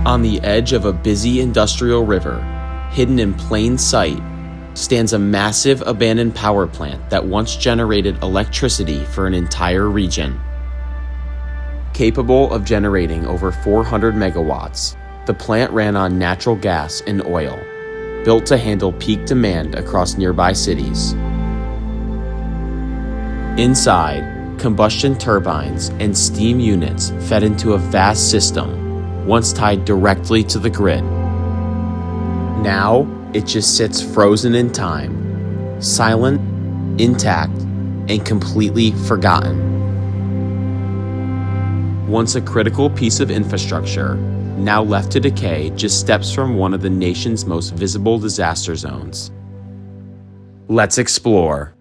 On the edge of a busy industrial river, hidden in plain sight, stands a massive abandoned power plant that once generated electricity for an entire region. Capable of generating over 400 megawatts, the plant ran on natural gas and oil, built to handle peak demand across nearby cities. Inside, combustion turbines and steam units fed into a vast system, once tied directly to the grid. Now, it just sits frozen in time, silent, intact, and completely forgotten. Once a critical piece of infrastructure, now left to decay just steps from one of the nation's most visible disaster zones. Let's explore.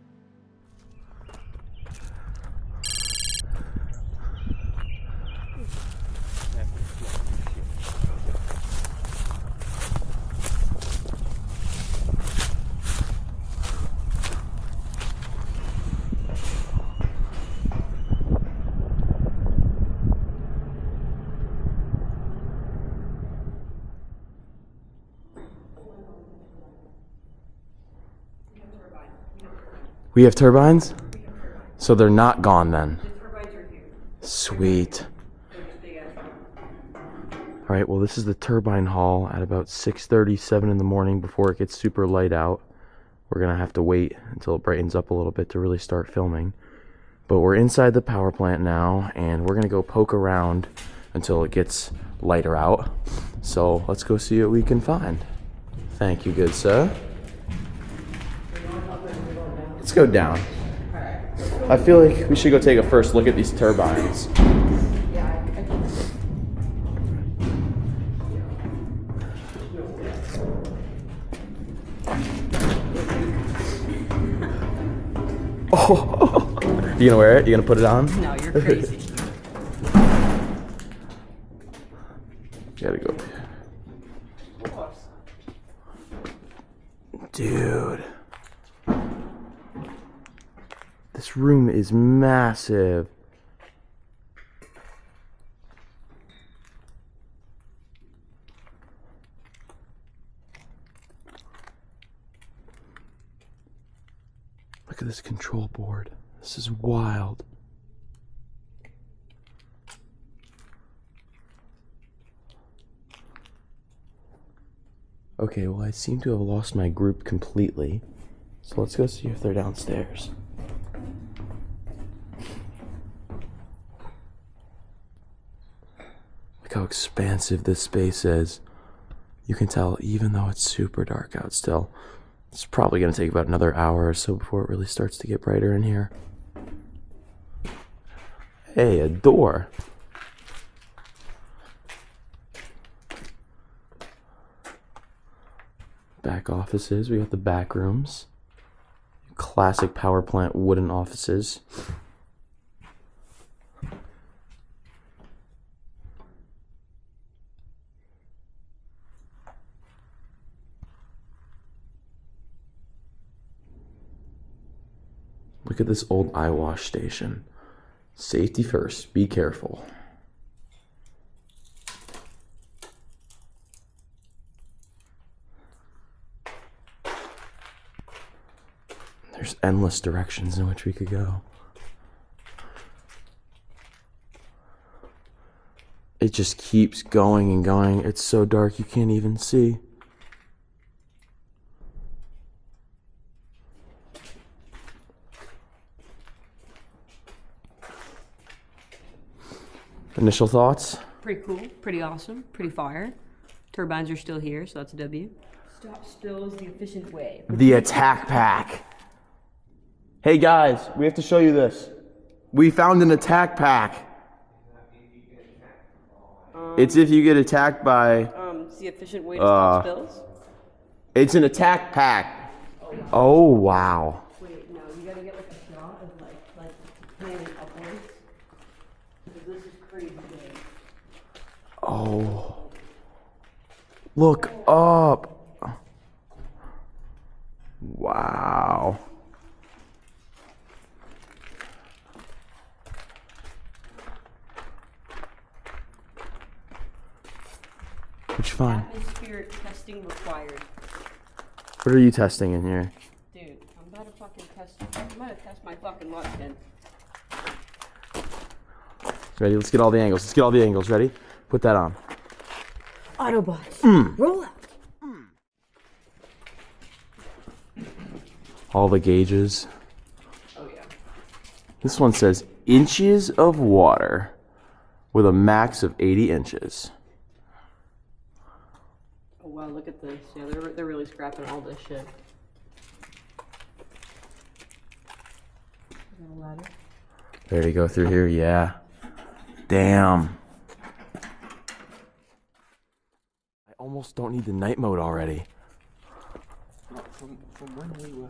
We have turbines? So they're not gone then. Sweet. All right, well, this is the turbine hall at about 6:37 in the morning before it gets super light out. We're going to have to wait until it brightens up a little bit to really start filming. But we're inside the power plant now, and we're going to go poke around until it gets lighter out. So let's go see what we can find. Thank you, good sir. Let's go down. I feel like we should go take a first look at these turbines. Oh, you gonna wear it? You gonna put it on? No, you're crazy. Gotta go. Dude. This room is massive. Look at this control board. This is wild. Okay, well, I seem to have lost my group completely. So let's go see if they're downstairs. Look how expansive this space is. You can tell even though it's super dark out still. It's probably going to take about another hour or so before it really starts to get brighter in here. Hey, a door. Back offices. We got the back rooms. Classic power plant wooden offices. Look at this old eye wash station. Safety first, be careful. There's endless directions in which we could go. It just keeps going and going. It's so dark you can't even see. Initial thoughts? Pretty cool, pretty awesome, pretty fire. Turbines are still here, so that's a W. Stop still is the efficient way. The attack pack. Hey guys, we have to show you this. We found an attack pack. It's if you get attacked by... It's the efficient way to stop spills. It's an attack pack. Oh, wow. Wait, no, you gotta get like a shot of like planning upwards. Because this is crazy big. Oh. Look up. Wow. Which fine. Atmospheric testing required. What are you testing in here? Dude, I'm about to fucking test. I'm about to test my fucking luck, then. Ready? Let's get all the angles. Let's get all the angles. Ready? Put that on. Autobots. Roll out. All the gauges. Oh yeah. This one says inches of water with a max of 80 inches. Oh wow, look at this. Yeah, they're really scrapping all this shit. Is that a ladder? There you go through here. Yeah. Damn. I almost don't need the night mode already. From when we were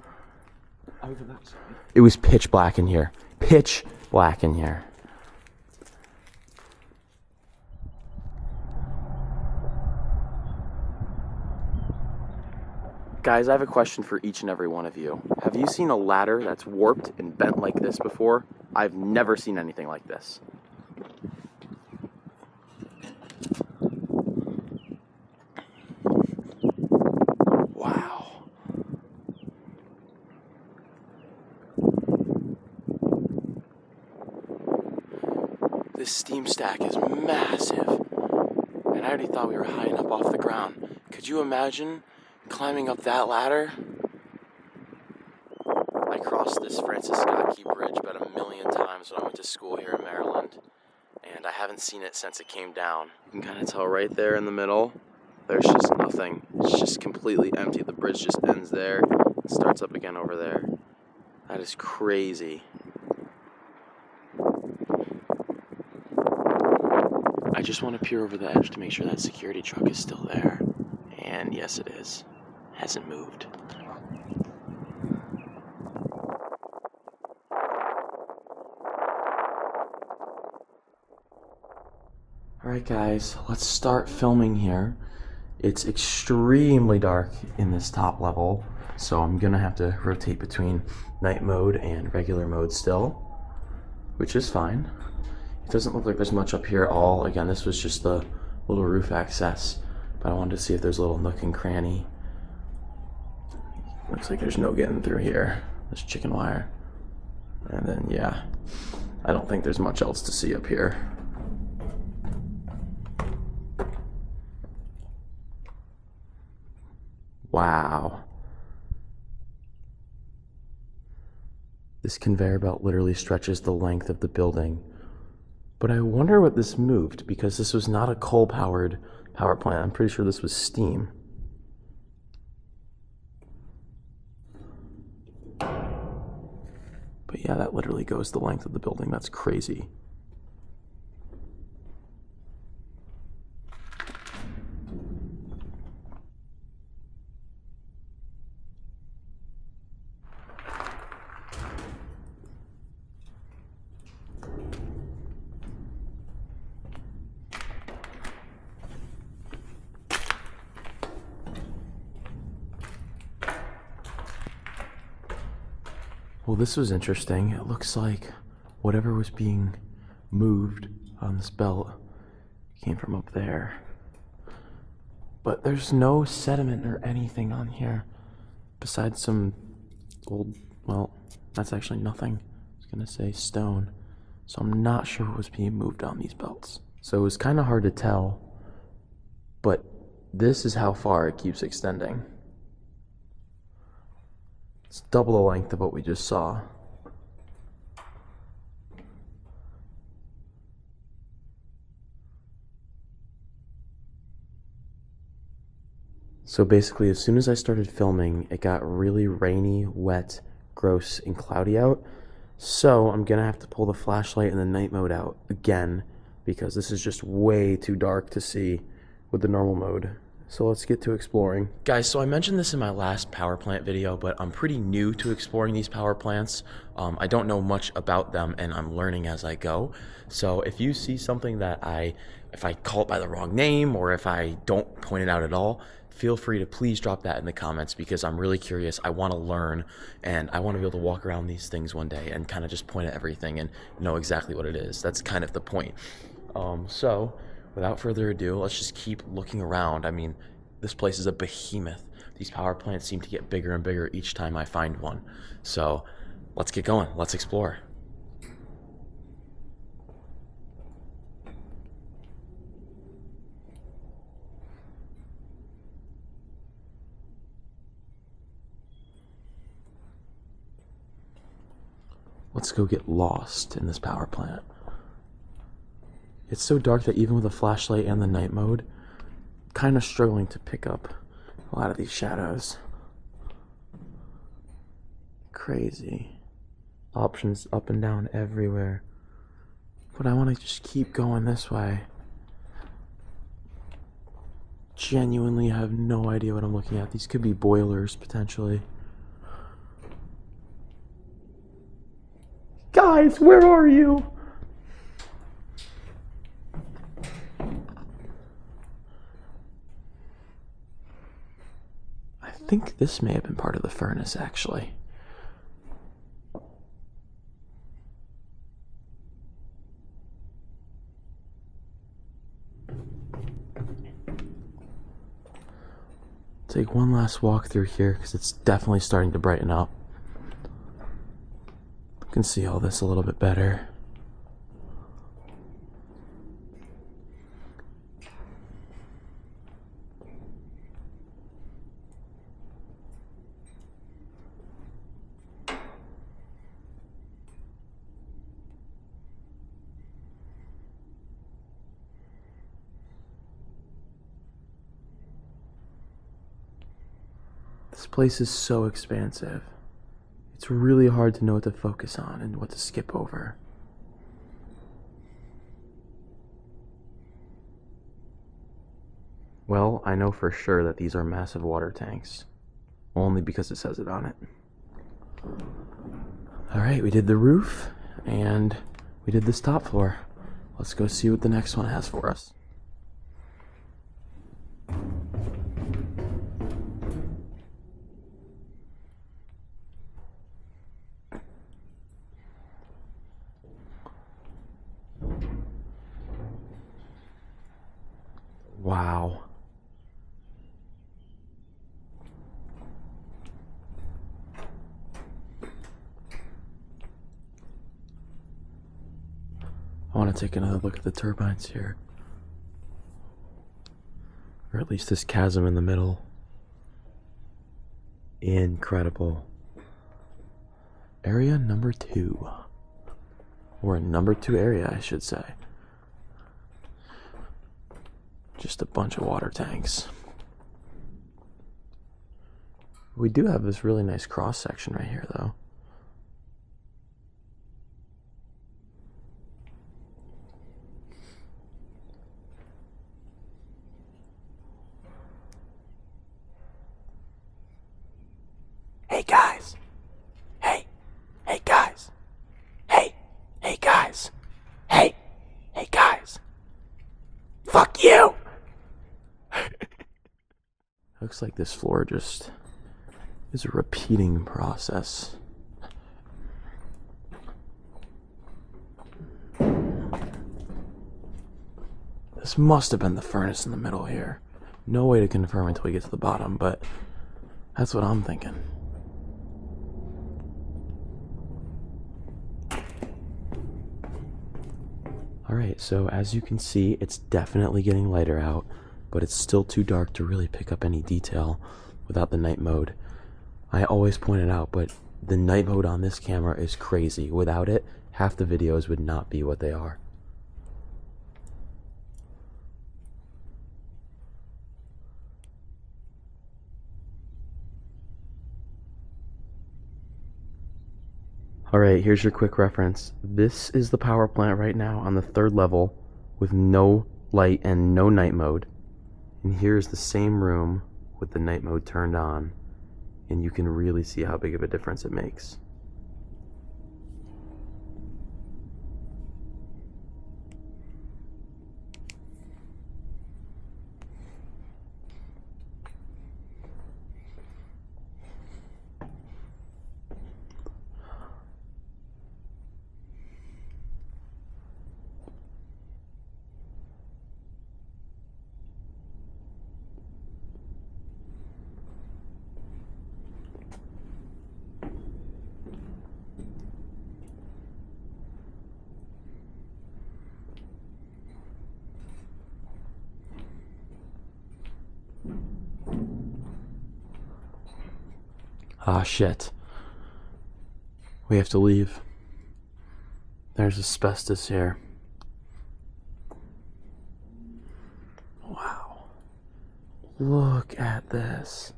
over that side. It was pitch black in here. Pitch black in here. Guys, I have a question for each and every one of you. Have you seen a ladder that's warped and bent like this before? I've never seen anything like this. Wow. This steam stack is massive. And I already thought we were high enough off the ground. Could you imagine climbing up that ladder? I crossed this Francis Scott Key Bridge about 1,000,000 times when I went to school here in Maryland, and I haven't seen it since it came down. You can kind of tell right there in the middle, there's just nothing. It's just completely empty. The bridge just ends there and starts up again over there. That is crazy. I just want to peer over the edge to make sure that security truck is still there. And yes, it is. Hasn't moved. Alright guys, let's start filming here. It's extremely dark in this top level, so I'm gonna have to rotate between night mode and regular mode still, which is fine. It doesn't look like there's much up here at all. Again, this was just the little roof access, but I wanted to see if there's a little nook and cranny. Looks like there's no getting through here. There's chicken wire. And then, yeah, I don't think there's much else to see up here. Wow. This conveyor belt literally stretches the length of the building. But I wonder what this moved, because this was not a coal-powered power plant. I'm pretty sure this was steam. But yeah, that literally goes the length of the building. That's crazy. Well, this was interesting. It looks like whatever was being moved on this belt came from up there. But there's no sediment or anything on here besides some old, well, that's actually nothing. I was gonna say stone. So I'm not sure what was being moved on these belts. So it was kind of hard to tell, but this is how far it keeps extending. It's double the length of what we just saw. So basically, as soon as I started filming, it got really rainy, wet, gross, and cloudy out. So I'm gonna have to pull the flashlight and the night mode out again, because this is just way too dark to see with the normal mode. So let's get to exploring. Guys, so I mentioned this in my last power plant video, but I'm pretty new to exploring these power plants. I don't know much about them, and I'm learning as I go. So if you see something that if I call it by the wrong name, or if I don't point it out at all, feel free to please drop that in the comments, because I'm really curious. I want to learn, and I want to be able to walk around these things one day and kind of just point at everything and know exactly what it is. That's kind of the point. So without further ado, let's just keep looking around. I mean, this place is a behemoth. These power plants seem to get bigger and bigger each time I find one. So let's get going. Let's explore. Let's go get lost in this power plant. It's so dark that even with a flashlight and the night mode, kind of struggling to pick up a lot of these shadows. Crazy. Options up and down everywhere. But I want to just keep going this way. Genuinely have no idea what I'm looking at. These could be boilers, potentially. Guys, where are you? I think this may have been part of the furnace, actually. Take one last walk through here because it's definitely starting to brighten up. I can see all this a little bit better. This place is so expansive. It's really hard to know what to focus on and what to skip over. Well, I know for sure that these are massive water tanks. Only because it says it on it. Alright, we did the roof, and we did this top floor. Let's go see what the next one has for us. Wow. I want to take another look at the turbines here. Or at least this chasm in the middle. Incredible. Area number 2. Or a number 2 area, I should say. Just a bunch of water tanks. We do have this really nice cross section right here, though. Hey guys. Hey guys. Hey guys. Hey guys. Fuck you. Looks like this floor just is a repeating process. This must have been the furnace in the middle here. No way to confirm until we get to the bottom, but that's what I'm thinking. Alright, so as you can see, it's definitely getting lighter out, but it's still too dark to really pick up any detail without the night mode. I always point it out, but the night mode on this camera is crazy. Without it, half the videos would not be what they are. Alright, here's your quick reference. This is the power plant right now on the 3rd level with no light and no night mode. And here's the same room with the night mode turned on. And you can really see how big of a difference it makes. Ah, shit. We have to leave. There's asbestos here. Wow. Look at this.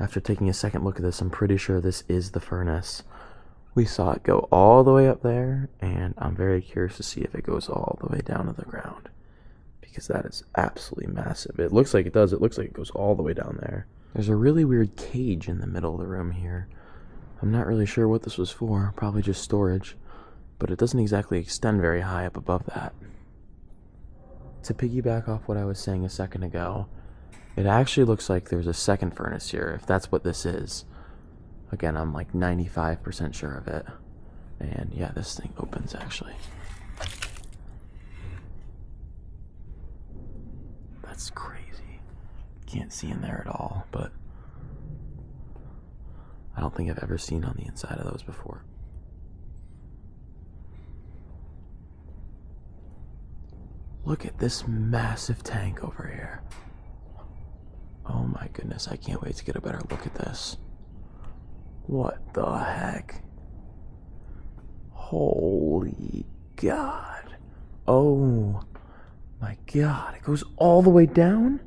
After taking a second look at this, I'm pretty sure this is the furnace. We saw it go all the way up there, and I'm very curious to see if it goes all the way down to the ground, because that is absolutely massive. It looks like it does. It looks like it goes all the way down there. There's a really weird cage in the middle of the room here. I'm not really sure what this was for, probably just storage, but it doesn't exactly extend very high up above that. To piggyback off what I was saying a second ago, it actually looks like there's a second furnace here, if that's what this is. Again, I'm like 95% sure of it. And yeah, this thing opens actually. That's crazy. Can't see in there at all, but I don't think I've ever seen on the inside of those before. Look at this massive tank over here. Oh my goodness, I can't wait to get a better look at this. What the heck? Holy God. Oh my God, it goes all the way down?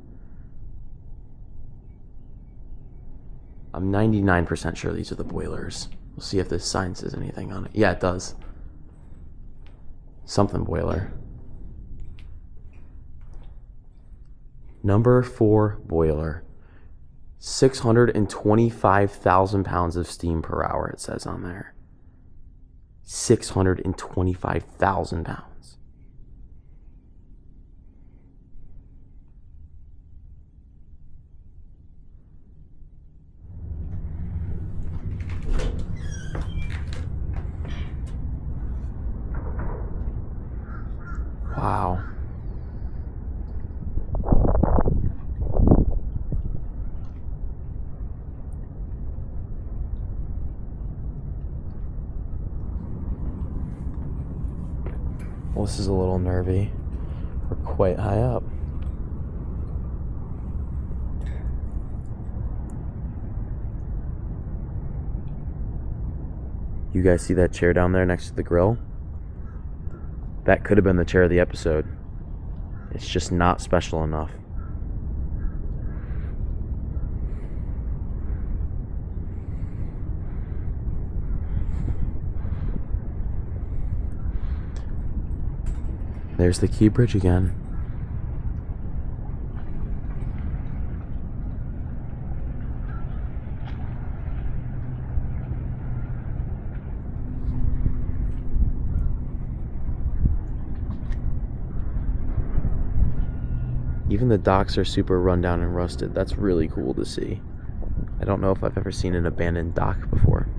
I'm 99% sure these are the boilers. We'll see if this sign says anything on it. Yeah, it does. Something boiler. Number 4 boiler. 625,000 pounds of steam per hour, it says on there. 625,000 pounds. Wow. Well, this is a little nervy. We're quite high up. You guys see that chair down there next to the grill? That could have been the chair of the episode. It's just not special enough. There's the key bridge again. Even the docks are super run down and rusted. That's really cool to see. I don't know if I've ever seen an abandoned dock before.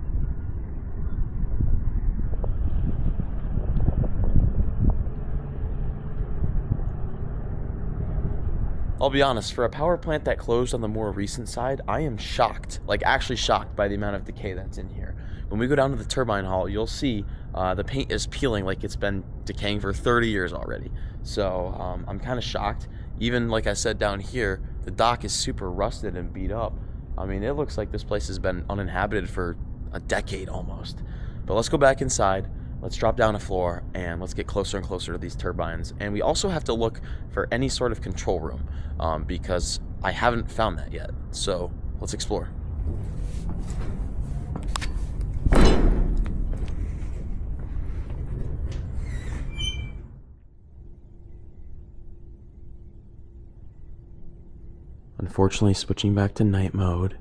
I'll be honest, for a power plant that closed on the more recent side, I am shocked, like actually shocked by the amount of decay that's in here. When we go down to the turbine hall, you'll see the paint is peeling like it's been decaying for 30 years already. So I'm kind of shocked. Even like I said down here, the dock is super rusted and beat up. I mean, it looks like this place has been uninhabited for a decade almost. But let's go back inside. Let's drop down a floor and let's get closer and closer to these turbines. And we also have to look for any sort of control room because I haven't found that yet. So let's explore. Unfortunately, switching back to night mode,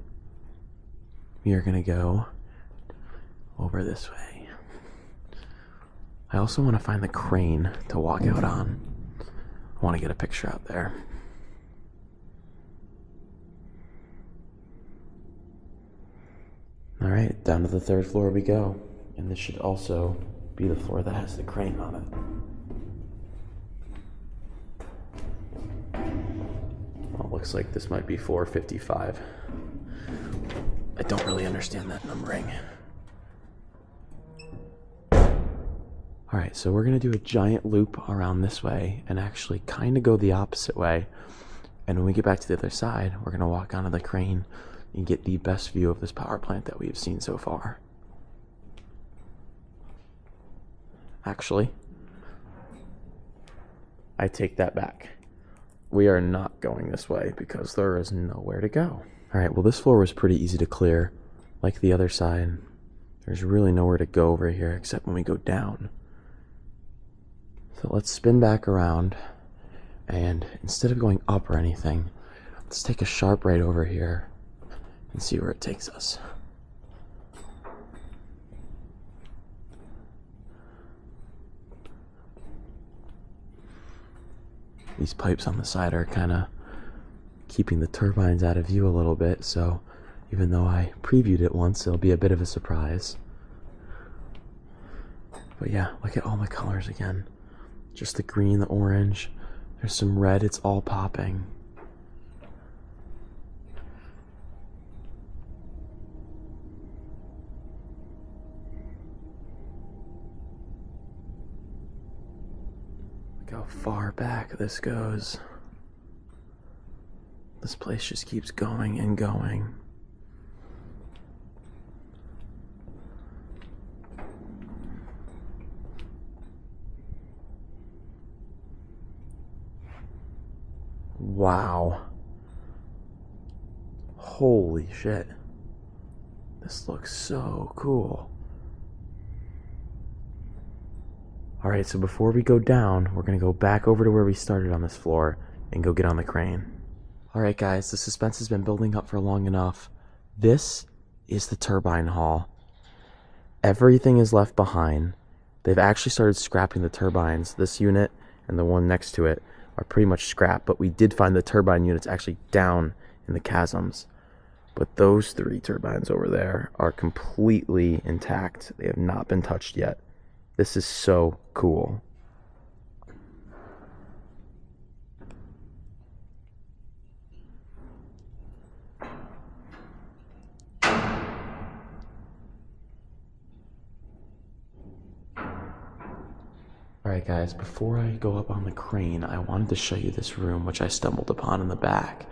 we are going to go over this way. I also want to find the crane to walk out on. I want to get a picture out there. Alright, down to the 3rd floor we go. And this should also be the floor that has the crane on it. Well, it looks like this might be floor 55. I don't really understand that numbering. Alright, so we're going to do a giant loop around this way and actually kind of go the opposite way. And when we get back to the other side, we're going to walk onto the crane and get the best view of this power plant that we've seen so far. Actually, I take that back. We are not going this way because there is nowhere to go. Alright, well this floor was pretty easy to clear. Like the other side, there's really nowhere to go over here except when we go down. So let's spin back around, and instead of going up or anything, let's take a sharp right over here and see where it takes us. These pipes on the side are kind of keeping the turbines out of view a little bit, so even though I previewed it once, it'll be a bit of a surprise. But yeah, look at all the colors again. Just the green, the orange, there's some red, it's all popping. Look how far back this goes. This place just keeps going and going. Wow. Holy shit. This looks so cool. Alright, so before we go down, we're going to go back over to where we started on this floor and go get on the crane. Alright guys, the suspense has been building up for long enough. This is the turbine hall. Everything is left behind. They've actually started scrapping the turbines. This unit and the one next to it are pretty much scrapped, but we did find the turbine units actually down in the chasms. But those 3 turbines over there are completely intact. They have not been touched yet. This is so cool. Alright guys, before I go up on the crane, I wanted to show you this room which I stumbled upon in the back.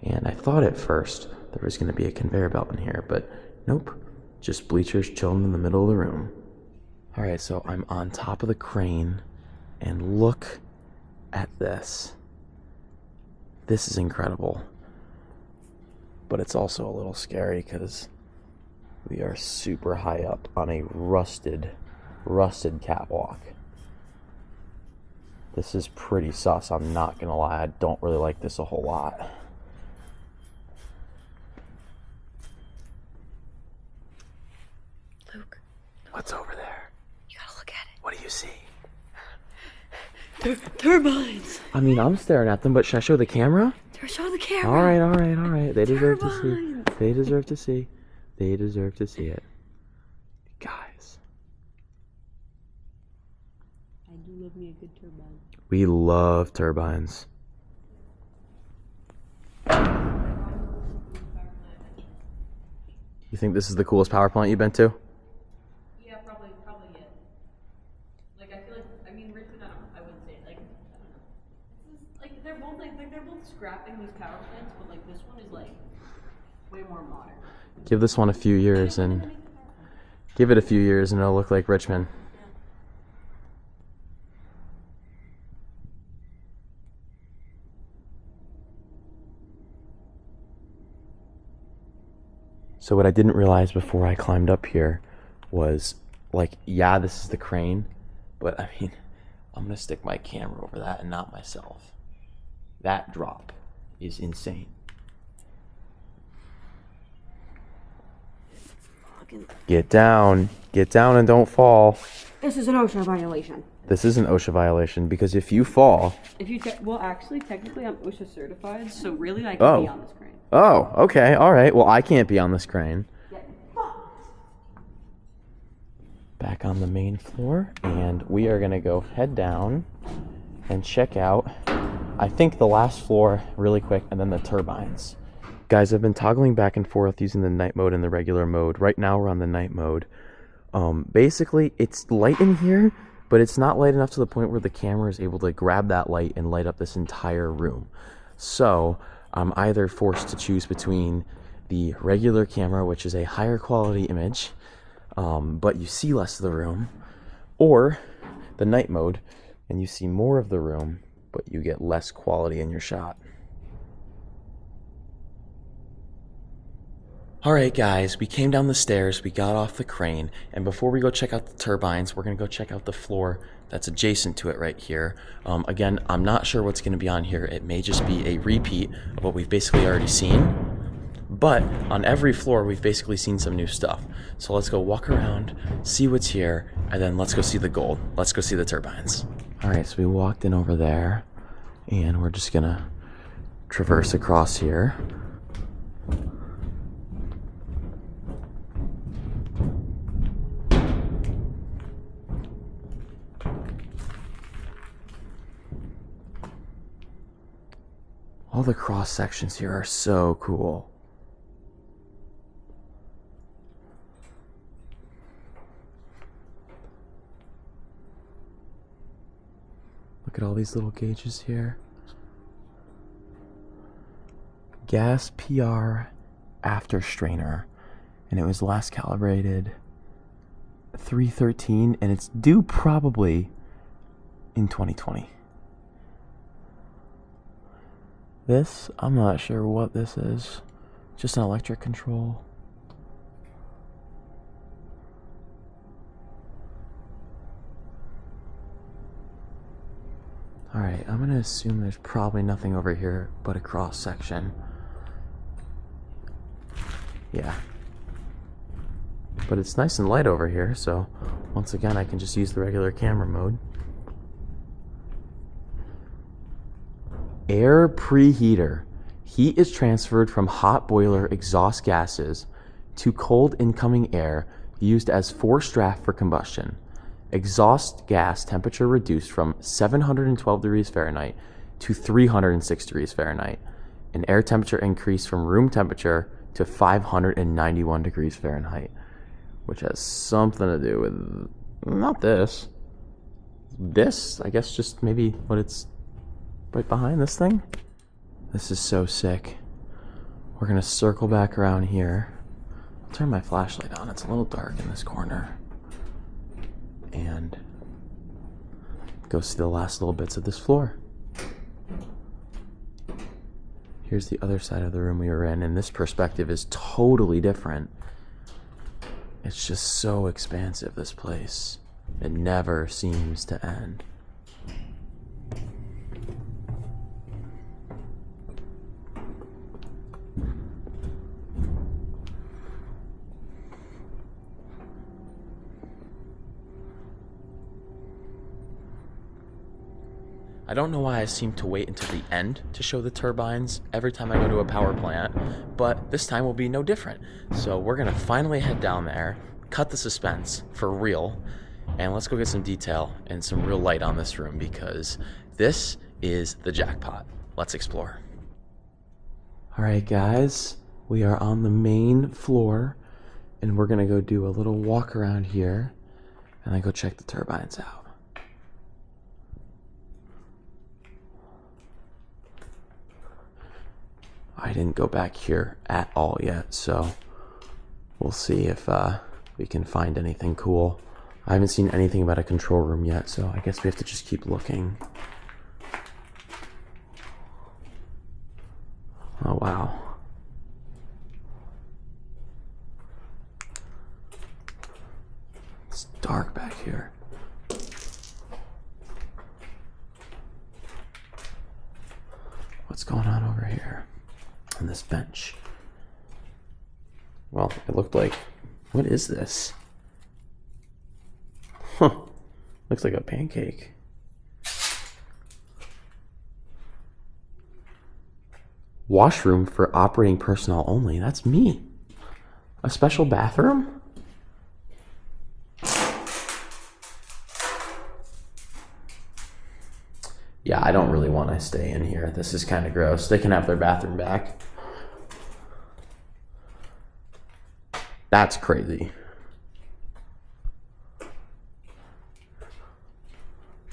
And I thought at first there was going to be a conveyor belt in here, but nope, just bleachers chilling in the middle of the room. Alright, so I'm on top of the crane, and look at this. This is incredible. But it's also a little scary because we are super high up on a rusted catwalk. This is pretty sus, I'm not gonna lie. I don't really like this a whole lot. Luke. What's over there? You gotta look at it. What do you see? Turbines. I mean, I'm staring at them, but should I show the camera? Show the camera. Alright. They deserve to see. Turbines. They deserve to see. They deserve to see it. Guys. I do love me a good turbine. We love turbines. You think this is the coolest power plant you've been to? Yeah, probably yeah. Like I feel like Richmond, I wouldn't say it. Like I don't know. This is like they're both scrapping these power plants, but like this one is like way more modern. Give this one a few years and give it a few years and it'll look like Richmond. So what I didn't realize before I climbed up here was, like, yeah, this is the crane, but I mean, I'm gonna stick my camera over that and not myself. That drop is insane. Get down and don't fall. This is an OSHA violation. This is an OSHA violation because if you fall. If you actually, technically, I'm OSHA certified, so really, I can be on this crane. Oh, okay, all right. Well, I can't be on this crane. Yeah. back on the main floor, and we are gonna go head down and check out, I think, the last floor really quick, and then the turbines. Guys, I've been toggling back and forth using the night mode and the regular mode. Right now we're on the night mode. Basically, it's light in here, but it's not light enough to the point where the camera is able to grab that light and light up this entire room. So I'm either forced to choose between the regular camera, which is a higher quality image, but you see less of the room, or the night mode, and you see more of the room, but you get less quality in your shot. Alright guys, we came down the stairs, we got off the crane, and before we go check out the turbines, we're going to go check out the floor that's adjacent to it right here. Again, I'm not sure what's going to be on here. It may just be a repeat of what we've basically already seen. But on every floor, we've basically seen some new stuff. So let's go walk around, see what's here, and then let's go see the gold. Let's go see the turbines. All right, so we walked in over there, and we're just gonna traverse across here. All the cross sections here are so cool. Look at all these little gauges here. Gas PR after strainer, and it was last calibrated 313, and it's due probably in 2020. This, I'm not sure what this is. Just an electric control. Alright, I'm gonna assume there's probably nothing over here but a cross section. Yeah. But it's nice and light over here, so once again I can just use the regular camera mode. Air preheater. Heat is transferred from hot boiler exhaust gases to cold incoming air used as forced draft for combustion. Exhaust gas temperature reduced from 712 degrees Fahrenheit to 306 degrees Fahrenheit. And air temperature increased from room temperature to 591 degrees Fahrenheit, which has something to do with, not this. This, I guess, just maybe what it's right behind this thing. This is so sick. We're gonna circle back around here. I'll turn my flashlight on. It's a little dark in this corner. And go see the last little bits of this floor. Here's the other side of the room we were in, and this perspective is totally different. It's just so expansive, this place. It never seems to end. I don't know why I seem to wait until the end to show the turbines every time I go to a power plant, but this time will be no different. So we're gonna finally head down there, cut the suspense for real, and let's go get some detail and some real light on this room, because this is the jackpot. Let's explore. All right, guys, we are on the main floor, and we're gonna go do a little walk around here and then go check the turbines out. I didn't go back here at all yet, so we'll see if we can find anything cool. I haven't seen anything about a control room yet, so I guess we have to just keep looking. Oh, wow. It's dark back here. What's going on over here? On this bench. Well, it looked like, what is this? Huh, looks like a pancake. Washroom for operating personnel only. That's me. A special bathroom? Yeah, I don't really want to stay in here. This is kind of gross. They can have their bathroom back. That's crazy.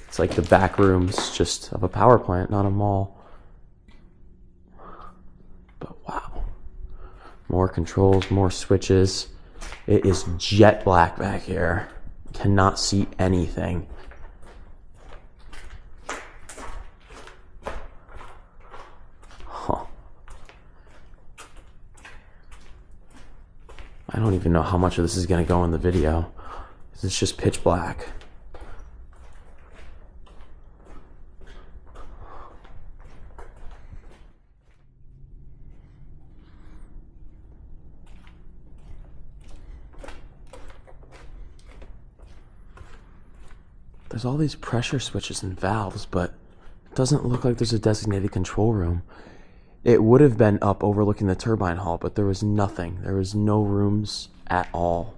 It's like the back rooms just of a power plant, not a mall. But wow. More controls, more switches. It is jet black back here. Cannot see anything. Huh. I don't even know how much of this is going to go in the video. It's just pitch black. There's all these pressure switches and valves, but it doesn't look like there's a designated control room. It would have been up overlooking the turbine hall, but there was nothing. There was no rooms at all.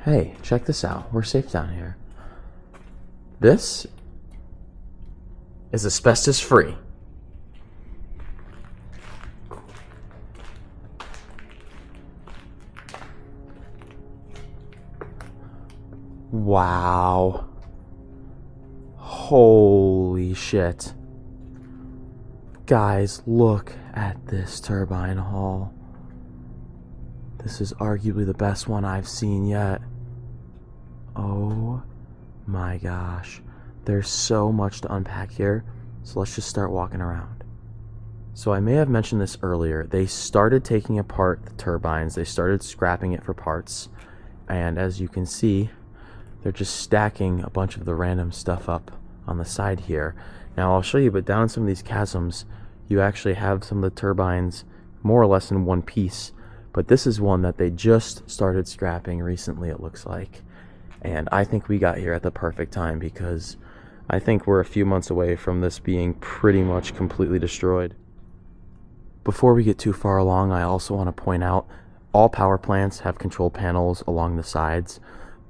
Hey, check this out. We're safe down here. This is asbestos free. Wow. Holy shit. Guys, look at this turbine hall. This is arguably the best one I've seen yet. Oh my gosh. There's so much to unpack here, so let's just start walking around. So I may have mentioned this earlier. They started taking apart the turbines. They started scrapping it for parts. And as you can see, they're just stacking a bunch of the random stuff up on the side here. Now I'll show you, but down in some of these chasms, you actually have some of the turbines more or less in one piece. But this is one that they just started scrapping recently, it looks like. And I think we got here at the perfect time because I think we're a few months away from this being pretty much completely destroyed. Before we get too far along, I also want to point out all power plants have control panels along the sides.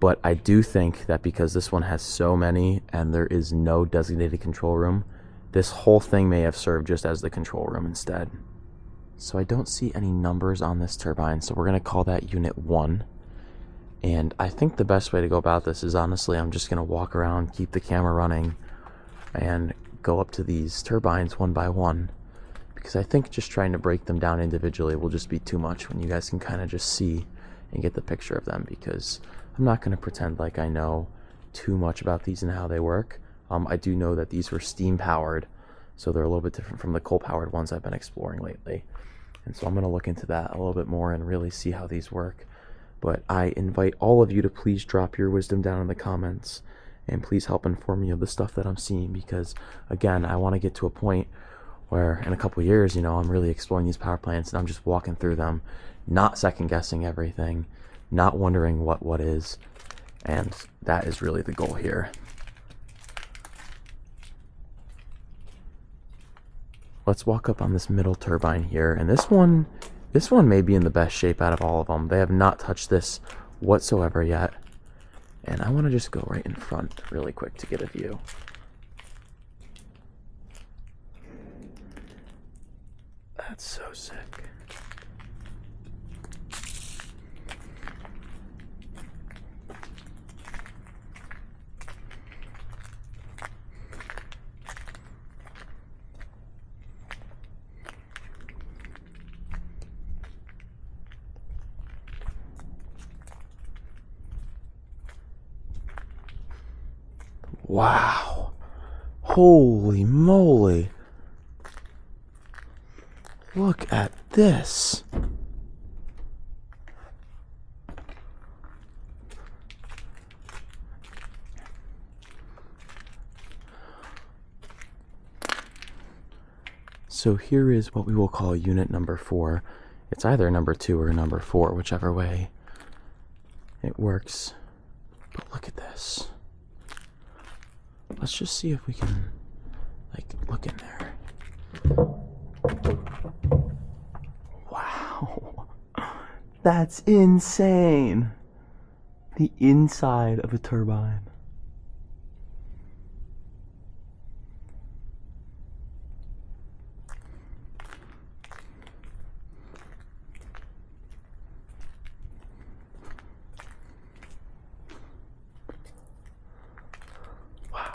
But I do think that because this one has so many and there is no designated control room, this whole thing may have served just as the control room instead. So I don't see any numbers on this turbine, so we're going to call that Unit 1. And I think the best way to go about this is honestly, I'm just going to walk around, keep the camera running, and go up to these turbines one by one. Because I think just trying to break them down individually will just be too much when you guys can kind of just see and get the picture of them, because I'm not going to pretend like I know too much about these and how they work. I do know that these were steam powered, so they're a little bit different from the coal powered ones I've been exploring lately. And so I'm going to look into that a little bit more and really see how these work. But I invite all of you to please drop your wisdom down in the comments and please help inform me of the stuff that I'm seeing, because again, I want to get to a point where in a couple years, I'm really exploring these power plants and I'm just walking through them, not second guessing everything, not wondering what is, and that is really the goal here. Let's walk up on this middle turbine here, and this one may be in the best shape out of all of them. They have not touched this whatsoever yet, and I want to just go right in front really quick to get a view. That's so sick. Wow. Holy moly. Look at this. So here is what we will call unit number 4. It's either number 2 or number 4, whichever way it works. But look at this. Let's just see if we can, look in there. Wow. That's insane. the inside of a turbine. Wow.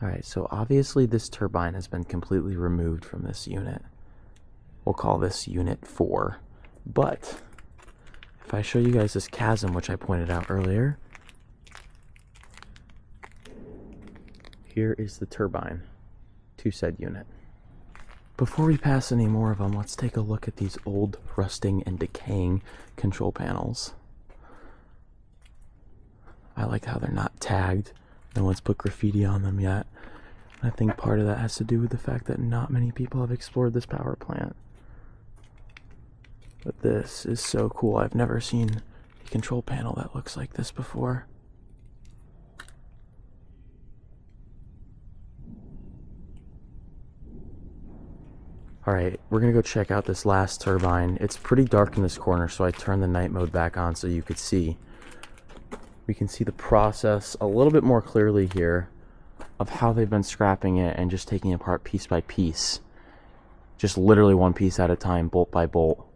Alright, so obviously this turbine has been completely removed from this unit. We'll call this unit 4. But if I show you guys this chasm, which I pointed out earlier, here is the turbine to said unit. Before we pass any more of them, let's take a look at these old, rusting, and decaying control panels. I like how they're not tagged. No one's put graffiti on them yet. I think part of that has to do with the fact that not many people have explored this power plant. But this is so cool. I've never seen a control panel that looks like this before. Alright, we're gonna go check out this last turbine. It's pretty dark in this corner, so I turned the night mode back on so you could see. We can see the process a little bit more clearly here of how they've been scrapping it and just taking it apart piece by piece. Just literally one piece at a time, bolt by bolt.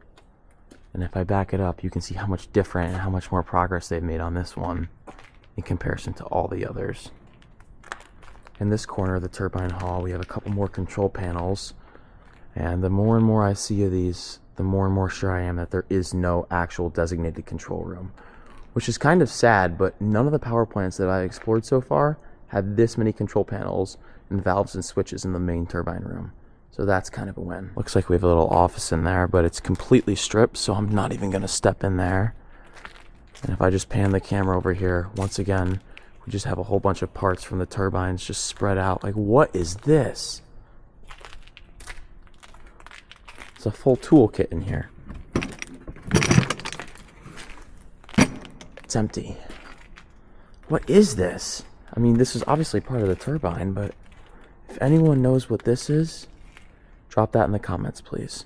And if I back it up, you can see how much different and how much more progress they've made on this one in comparison to all the others. In this corner of the turbine hall, we have a couple more control panels. And the more and more I see of these, the more and more sure I am that there is no actual designated control room. Which is kind of sad, but none of the power plants that I explored so far have this many control panels and valves and switches in the main turbine room. So that's kind of a win. Looks like we have a little office in there, but it's completely stripped, so I'm not even gonna step in there. And if I just pan the camera over here, once again, we just have a whole bunch of parts from the turbines just spread out. Like, what is this? It's a full toolkit in here. It's empty. What is this? I mean, this is obviously part of the turbine, but if anyone knows what this is, drop that in the comments, please.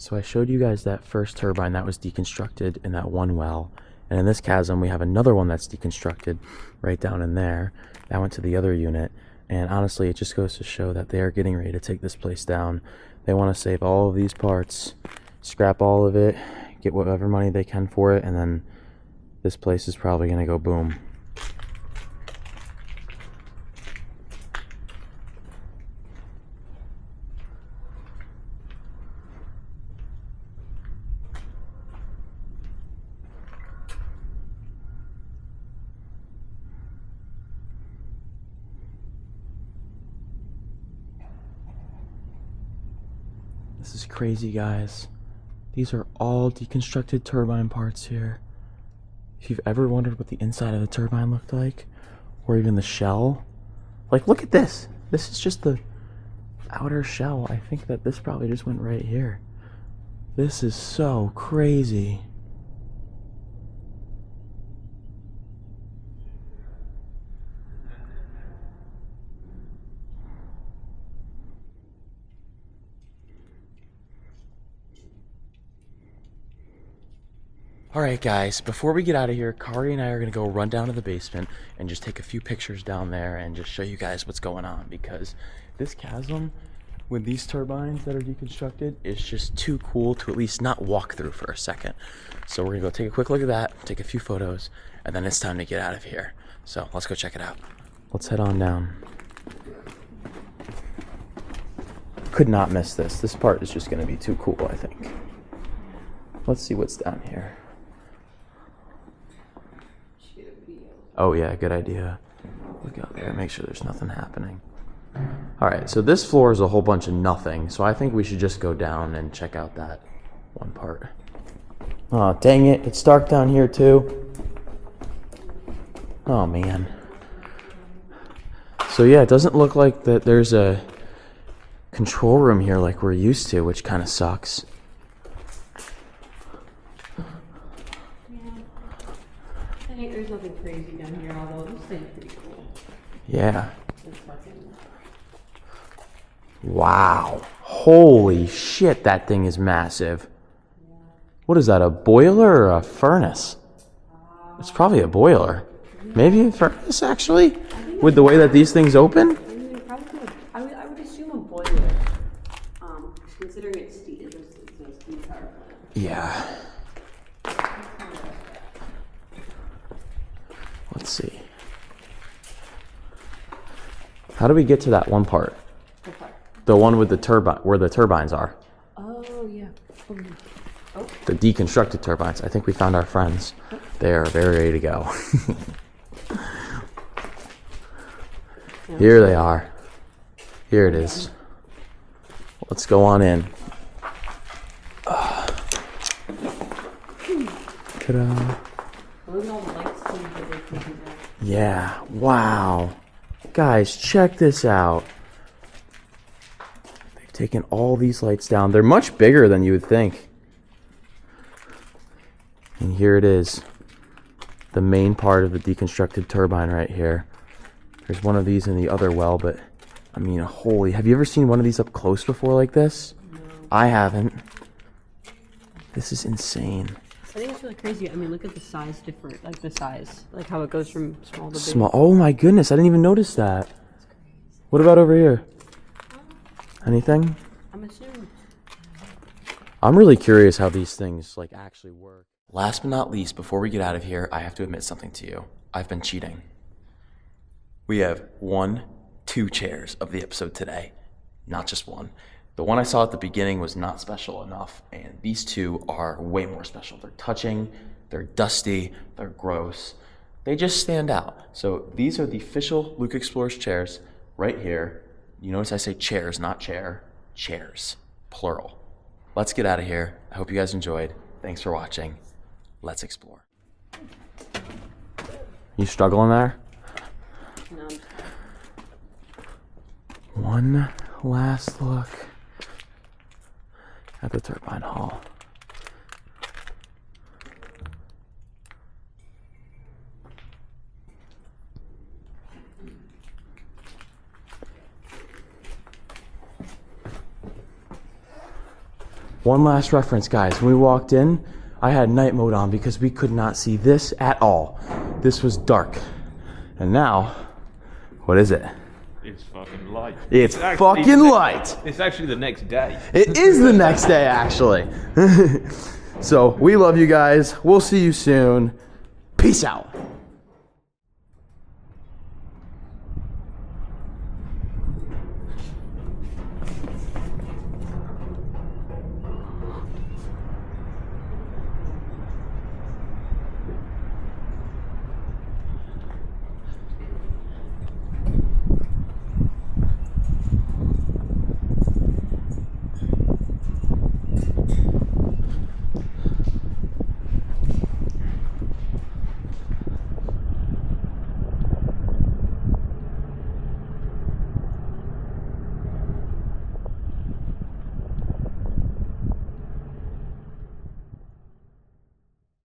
So I showed you guys that first turbine that was deconstructed in that one well. And in this chasm, we have another one that's deconstructed right down in there. That went to the other unit. And honestly, it just goes to show that they are getting ready to take this place down. They want to save all of these parts, scrap all of it, get whatever money they can for it, and then this place is probably going to go boom. This is crazy, guys. These are all deconstructed turbine parts here. If you've ever wondered what the inside of the turbine looked like, or even the shell, like, look at this. This is just the outer shell. I think that this probably just went right here. This is so crazy. Alright guys, before we get out of here, Kari and I are going to go run down to the basement and just take a few pictures down there and just show you guys what's going on, because this chasm with these turbines that are deconstructed is just too cool to at least not walk through for a second. So we're going to go take a quick look at that, take a few photos, and then it's time to get out of here. So let's go check it out. Let's head on down. Could not miss this. This part is just going to be too cool, I think. Let's see what's down here. Oh yeah, good idea. Look out there, make sure there's nothing happening. Alright, so this floor is a whole bunch of nothing, so I think we should just go down and check out that one part. Oh, dang it, it's dark down here too. Oh man. So yeah, it doesn't look like that there's a control room here like we're used to, which kind of sucks. There's nothing crazy down here, although this thing's pretty cool. Yeah. Wow. Holy shit, that thing is massive. What is that, a boiler or a furnace? It's probably a boiler. Maybe a furnace, actually? With the way that these things open? I would assume a boiler, considering it's a steam power plant. Yeah. Let's see. How do we get to that one part? What part? The one with the turbine, where the turbines are. Oh, yeah. Oh. The deconstructed turbines. I think we found our friends. They are very ready to go. Here they are. Here it is. Let's go on in. Ta-da. Look at all the lights that they can do. Yeah, wow. Guys, check this out. They've taken all these lights down. They're much bigger than you would think. And here it is. The main part of the deconstructed turbine right here. There's one of these in the other well, but I mean, holy, have you ever seen one of these up close before like this? No. I haven't. This is insane. I think it's really crazy. I mean, look at the size different, like the size, like how it goes from small to big. Small. Oh my goodness, I didn't even notice that. What about over here? Anything? I'm assuming. I'm really curious how these things like actually work. Last but not least, before we get out of here, I have to admit something to you. I've been cheating. We have 2 chairs of the episode today, not just one. The one I saw at the beginning was not special enough, and these 2 are way more special. They're touching, they're dusty, they're gross. They just stand out. So these are the official Luke Explorers chairs right here. You notice I say chairs, not chair. Chairs, plural. Let's get out of here. I hope you guys enjoyed. Thanks for watching. Let's explore. You struggling there? No. One last look at the turbine hall. One last reference, guys. When we walked in, I had night mode on because we could not see this at all. This was dark. And now, what is it? It's fucking light. It's actually fucking light. It's actually the next day. It is the next day, actually. So, we love you guys. We'll see you soon. Peace out.